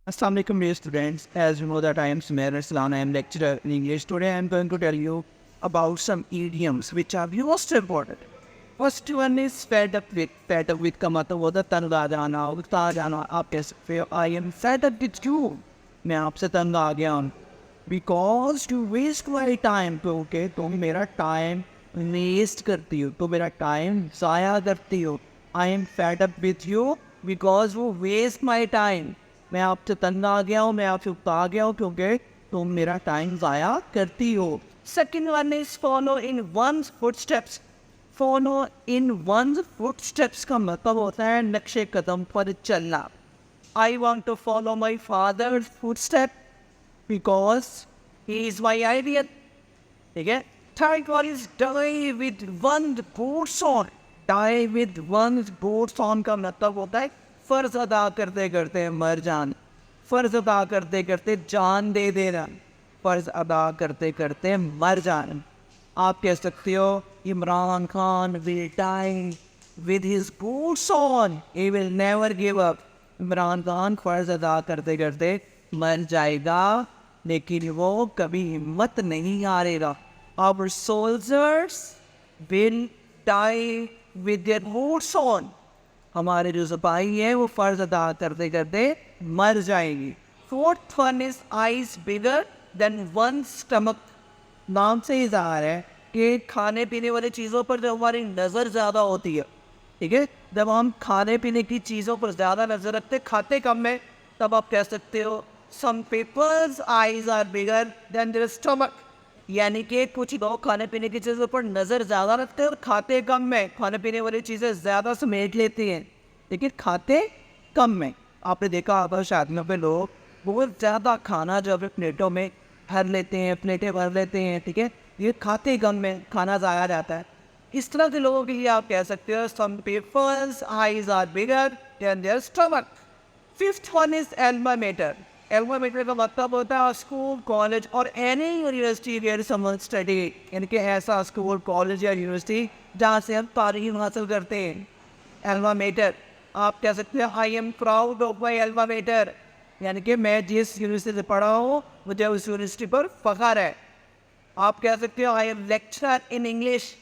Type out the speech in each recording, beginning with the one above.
Assalamu alaikum dear students. As you know that I am Sumair and I am lecturer in English. Today I am going to tell you about some idioms which are most important. First one is fed up with. Fed up with का मतलब होता है तंग आ जाना, उगता जाना. आप कह सकते हो I am fed up with you. मैं आपसे तंग आ गया हूँ. Because you waste my time. क्योंकि तुम मेरा time waste करती हो. तो मेरा time ज़ाया करती हो. I am fed up with you because you waste my time. मैं आपसे तंग आ गया हूँ, मैं आपसे उगता आ गया हूँ क्योंकि तुम मेरा टाइम ज़ाया करती हो. Second one is follow in one's footsteps. Follow in one's footsteps का मतलब होता है नक्शे कदम पर चलना. I want to follow my father's footstep because he is my ideal. ठीक है. Third one is die with one's boots on. Die with one's boots on का मतलब होता है फ़र्ज अदा करते करते मर जान. फ़र्ज अदा करते करते जान दे देना. फ़र्ज अदा करते करते मर जान. आप कह सकते हो Imran Khan will die with his boots on, he will never give up. Imran Khan फ़र्ज अदा करते करते मर जाएगा लेकिन वो कभी हिम्मत नहीं हारेगा. Our soldiers will die with their boots on. हमारे जो सिपाही है वो फ़र्ज अदा करते करते मर जाएंगी. Fourth one is eyes bigger than one stomach. नाम से ही ज़ाहिर है कि खाने पीने वाली चीज़ों पर जब हमारी नज़र ज़्यादा होती है, ठीक है, जब हम खाने पीने की चीज़ों पर ज़्यादा नज़र रखते खाते कम है, तब आप कह सकते हो some people's eyes are bigger than their stomach. यानी कि कुछ लोग खाने पीने की चीज़ों पर नज़र ज़्यादा रखते हैं और खाते कम में. खाने पीने वाली चीज़ें ज़्यादा समेट लेते हैं लेकिन खाते कम में. आपने देखा होगा शादियों पे लोग बहुत ज़्यादा खाना जो अपने प्लेटों में भर लेते हैं, प्लेटें भर लेते हैं, ठीक है, ये खाते कम में, खाना ज़ाया जाता है. इस तरह के लोगों के लिए आप कह सकते हो some people's eyes are bigger than their stomach. Fifth one is alma mater. Alma mater का मतलब होता है स्कूल, कॉलेज और any university where someone study. यानी कि ऐसा स्कूल, कॉलेज या यूनिवर्सिटी जहाँ से हम तालीम हासिल करते हैं. Alma mater. आप कह सकते हैं I am proud of my alma mater. यानी कि मैं जिस यूनिवर्सिटी से पढ़ा हूँ मुझे उस यूनिवर्सिटी पर फ़ख्र है. आप कह सकते हो I am lecturer in English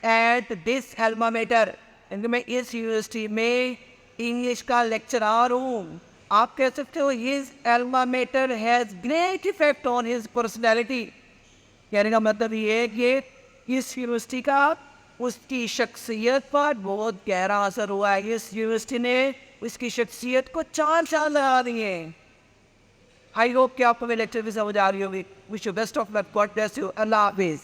at this alma mater. यानी कि मैं इस यूनिवर्सिटी में इंग्लिश का लेक्चरार हूँ. आप कह सकते हो his alma mater has great effect on his personality. कहने का मतलब ये है कि इस यूनिवर्सिटी का उसकी शख्सियत पर बहुत गहरा असर हुआ है. इस यूनिवर्सिटी ने उसकी शख्सियत को चार चांद लगा दिए. आई होप कि आपको मेरे लेक्चर भी समझ आ रही होगी. Wish you best of luck. God bless you. अल्लाह हाफिज़.